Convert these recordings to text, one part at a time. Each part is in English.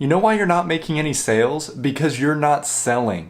You know why you're not making any sales? Because you're not selling.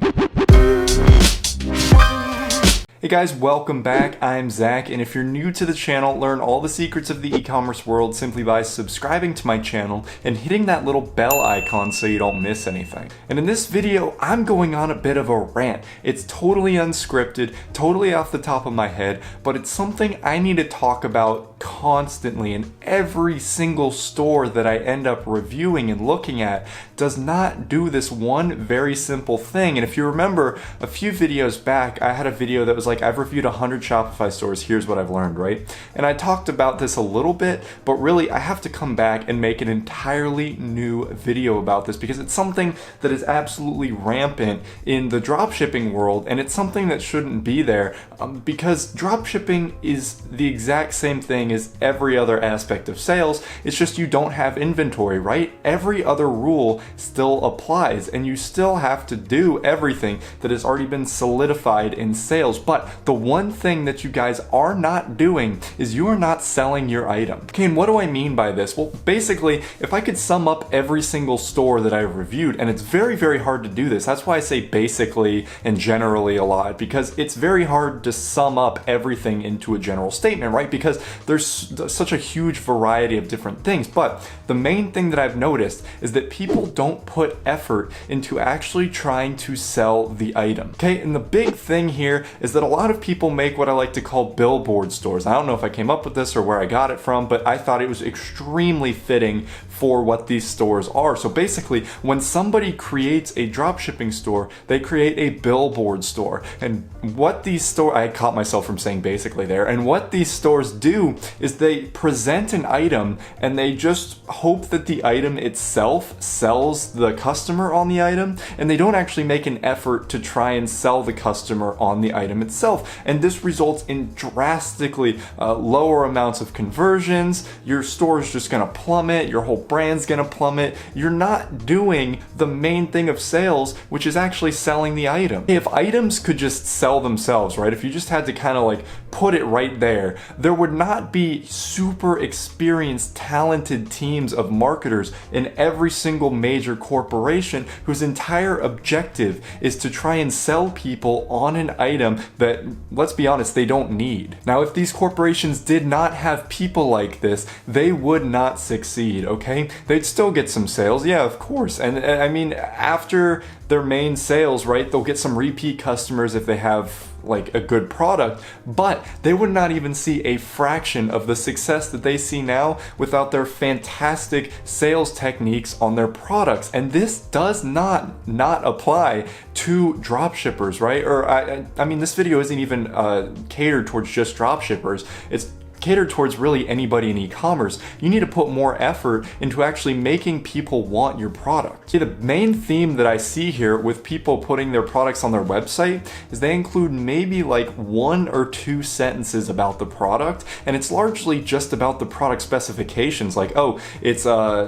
Hey guys, welcome back. I'm Zach, and if you're new to the channel, learn all the secrets of the e-commerce world simply by subscribing to my channel and hitting that little bell icon so you don't miss anything. And in this video, I'm going on a bit of a rant. It's totally unscripted, totally off the top of my head, but it's something I need to talk about constantly, and every single store that I end up reviewing and looking at does not do this one very simple thing. And if you remember a few videos back, I had a video that was like, I've reviewed 100 Shopify stores, here's what I've learned, right? And I talked about this a little bit, but really I have to come back and make an entirely new video about this because it's something that is absolutely rampant in the dropshipping world, and it's something that shouldn't be there because dropshipping is the exact same thing as every other aspect of sales. It's just you don't have inventory, right? Every other rule still applies, and you still have to do everything that has already been solidified in sales. But the one thing that you guys are not doing is you are not selling your item. Okay, and what do I mean by this? Well, basically, if I could sum up every single store that I've reviewed, and it's very, very hard to do this. That's why I say basically and generally a lot, because it's very hard to sum up everything into a general statement, right? Because there's such a huge variety of different things. But the main thing that I've noticed is that people don't put effort into actually trying to sell the item. Okay, and the big thing here is that a lot of people make what I like to call billboard stores. I don't know if I came up with this or where I got it from, but I thought it was extremely fitting for what these stores are. So basically, when somebody creates a dropshipping store, they create a billboard store. And what these stores, I caught myself from saying basically there, and what these stores do is they present an item and they just hope that the item itself sells the customer on the item, and they don't actually make an effort to try and sell the customer on the item itself. And this results in drastically lower amounts of conversions. Your store is just gonna plummet, your whole brand's gonna plummet. You're not doing the main thing of sales, which is actually selling the item. If items could just sell themselves, right? If you just had to kind of like put it right there, there would not be super experienced, talented teams of marketers in every single major corporation whose entire objective is to try and sell people on an item that, let's be honest, they don't need. Now, if these corporations did not have people like this, they would not succeed, okay? They'd still get some sales, yeah, of course. And I mean, after their main sales, right, they'll get some repeat customers if they have like a good product, but they would not even see a fraction of the success that they see now without their fantastic sales techniques on their products. And this does not apply to dropshippers, right? Or I mean, this video isn't even catered towards just dropshippers. It's catered towards really anybody in e-commerce. You need to put more effort into actually making people want your product. See, the main theme that I see here with people putting their products on their website is they include maybe like 1 or 2 sentences about the product, and it's largely just about the product specifications, like, oh, it's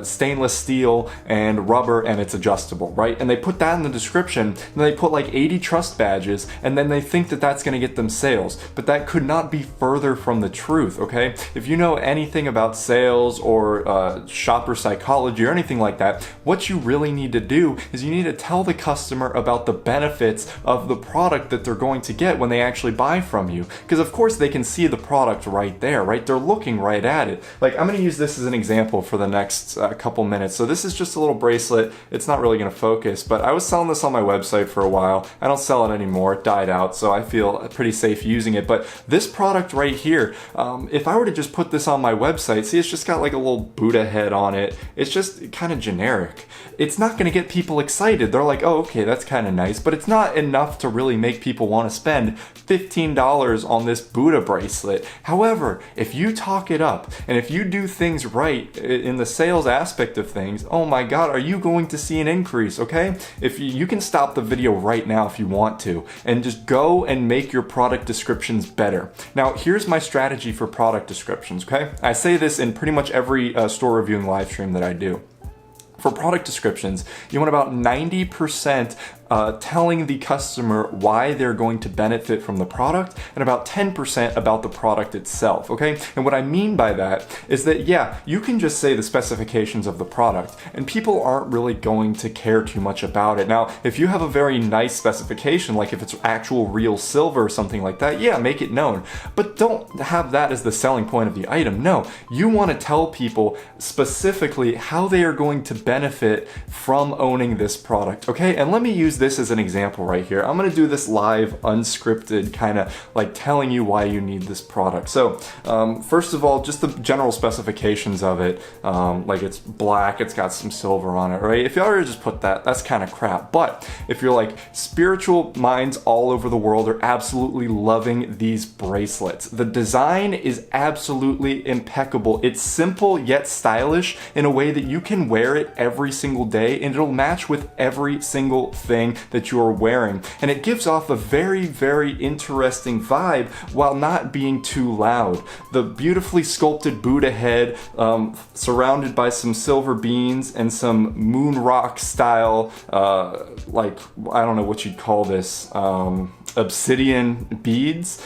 stainless steel and rubber and it's adjustable, right? And they put that in the description, and they put like 80 trust badges, and then they think that that's gonna get them sales. But that could not be further from the truth. Okay, if you know anything about sales or shopper psychology or anything like that, what you really need to do is you need to tell the customer about the benefits of the product that they're going to get when they actually buy from you. Because of course they can see the product right there, right? They're looking right at it. Like, I'm going to use this as an example for the next couple minutes. So this is just a little bracelet. It's not really going to focus, but I was selling this on my website for a while. I don't sell it anymore. It died out, so I feel pretty safe using it. But this product right here, if I were to just put this on my website, see, it's just got like a little Buddha head on it. It's just kind of generic. It's not going to get people excited. They're like, oh, okay, that's kind of nice, but it's not enough to really make people want to spend $15 on this Buddha bracelet. However, if you talk it up and if you do things right in the sales aspect of things, oh my God, are you going to see an increase, okay? If you can stop the video right now if you want to, and just go and make your product descriptions better. Now, here's my strategy for product descriptions, okay? I say this in pretty much every store reviewing live stream that I do. For product descriptions, you want about 90% telling the customer why they're going to benefit from the product, and about 10% about the product itself, okay? And what I mean by that is that, yeah, you can just say the specifications of the product, and people aren't really going to care too much about it. Now, if you have a very nice specification, like if it's actual real silver or something like that, yeah, make it known. But don't have that as the selling point of the item. No, you want to tell people specifically how they are going to benefit from owning this product, okay? And let me use this as an example right here. I'm going to do this live, unscripted, kind of like telling you why you need this product. So, first of all, just the general specifications of it, like it's black, it's got some silver on it, right? If you already just put that, that's kind of crap. But if you're like, spiritual minds all over the world are absolutely loving these bracelets. The design is absolutely impeccable. It's simple yet stylish in a way that you can wear it every single day and it'll match with every single thing that you are wearing. And it gives off a very, very interesting vibe while not being too loud. The beautifully sculpted Buddha head, surrounded by some silver beans and some moon rock style, like, I don't know what you'd call this, obsidian beads,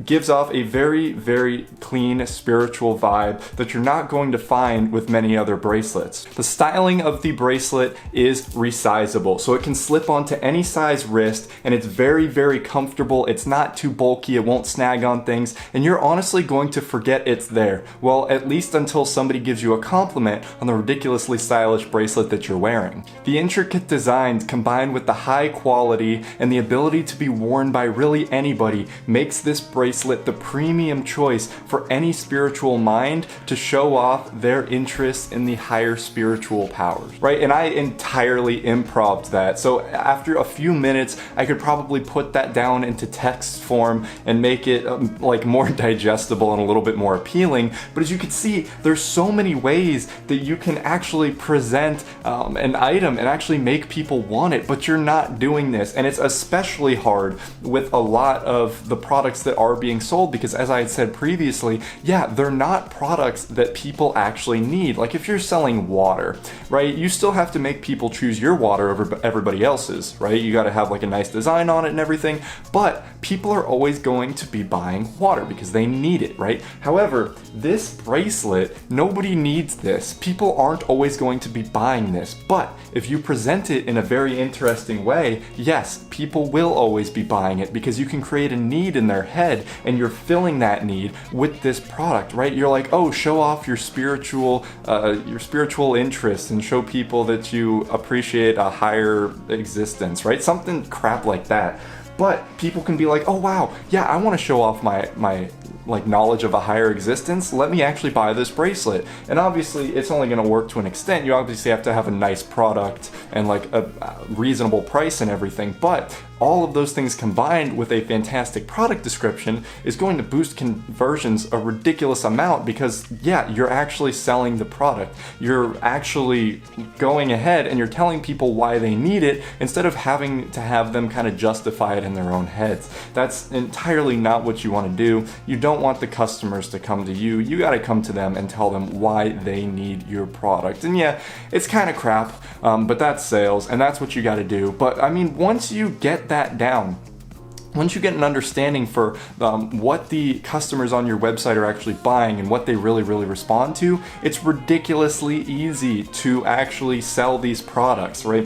gives off a very, very clean spiritual vibe that you're not going to find with many other bracelets. The styling of the bracelet is resizable, so it can slip onto any size wrist, and it's very, very comfortable. It's not too bulky, it won't snag on things, and you're honestly going to forget it's there. Well, at least until somebody gives you a compliment on the ridiculously stylish bracelet that you're wearing. The intricate designs combined with the high quality and the ability to be worn by really anybody makes this bracelet the premium choice for any spiritual mind to show off their interest in the higher spiritual powers, right? And I entirely improv'd that. So after a few minutes, I could probably put that down into text form and make it like more digestible and a little bit more appealing. But as you can see, there's so many ways that you can actually present an item and actually make people want it, but you're not doing this. And it's especially hard with a lot of the products that are being sold because, as I had said previously, yeah, they're not products that people actually need. Like if you're selling water, right, you still have to make people choose your water over everybody else's, right? You got to have like a nice design on it and everything, but people are always going to be buying water because they need it, right? However, this bracelet, nobody needs this. People aren't always going to be buying this, but if you present it in a very interesting way, yes, people will always be buying it because you can create a need in their head and you're filling that need with this product, right? You're like, oh, show off your spiritual interests and show people that you appreciate a higher existence, right? Something crap like that. But people can be like, oh wow, yeah, I want to show off my like knowledge of a higher existence. Let me actually buy this bracelet. And obviously it's only going to work to an extent. You obviously have to have a nice product and like a reasonable price and everything, but all of those things combined with a fantastic product description is going to boost conversions a ridiculous amount because, yeah, you're actually selling the product. You're actually going ahead and you're telling people why they need it instead of having to have them kind of justify it in their own heads. That's entirely not what you want to do. You don't want the customers to come to you. You got to come to them and tell them why they need your product. And yeah, it's kind of crap, but that's sales and that's what you got to do. But I mean, once you get that down, once you get an understanding for what the customers on your website are actually buying and what they really, really respond to, it's ridiculously easy to actually sell these products, right?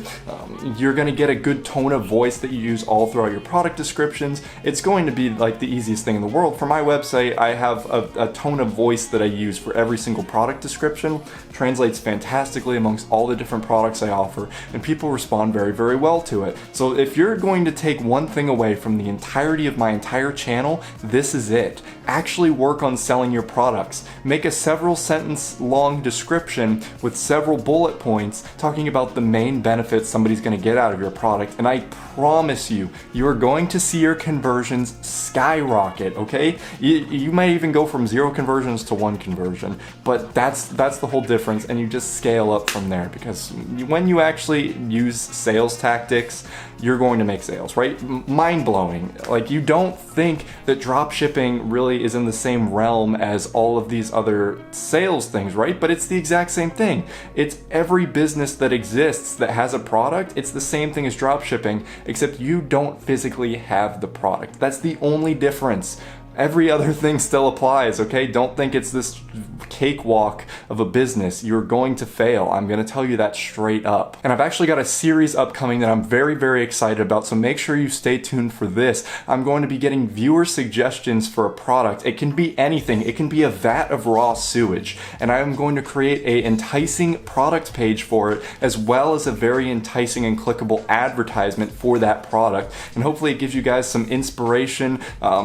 You're going to get a good tone of voice that you use all throughout your product descriptions. It's going to be like the easiest thing in the world. For my website, I have a tone of voice that I use for every single product description. Translates fantastically amongst all the different products I offer, and people respond very, very well to it. So if you're going to take one thing away from the entirety of my entire channel, this is it. Actually work on selling your products. Make a several sentence long description with several bullet points talking about the main benefits somebody's going to get out of your product, and I promise you, you are going to see your conversions skyrocket, okay? You might even go from 0 conversions to 1 conversion, but that's the whole difference, and you just scale up from there because when you actually use sales tactics, you're going to make sales, right? Mind-blowing. shipping. Like, you don't think that drop shipping really is in the same realm as all of these other sales things, right? But it's the exact same thing. It's every business that exists that has a product. It's the same thing as drop shipping, except you don't physically have the product. That's the only difference. Every other thing still applies, okay? Don't think it's this cakewalk of a business. You're going to fail. I'm going to tell you that straight up. And I've actually got a series upcoming that I'm very, very excited about, so make sure you stay tuned for this. I'm going to be getting viewer suggestions for a product. It can be anything. It can be a vat of raw sewage. And I am going to create a enticing product page for it, as well as a very enticing and clickable advertisement for that product. And hopefully it gives you guys some inspiration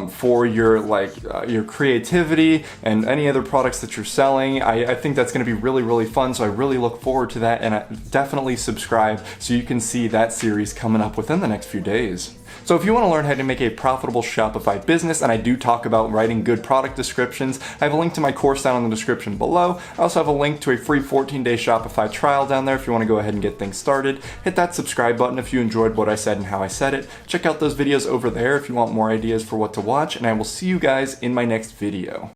for your creativity and any other products that you're selling. I think that's going to be really, really fun, so I really look forward to that, and definitely subscribe so you can see that series coming up within the next few days. So if you want to learn how to make a profitable Shopify business, and I do talk about writing good product descriptions, I have a link to my course down in the description below. I also have a link to a free 14-day Shopify trial down there if you want to go ahead and get things started. Hit that subscribe button if you enjoyed what I said and how I said it. Check out those videos over there if you want more ideas for what to watch, and I will see you guys in my next video.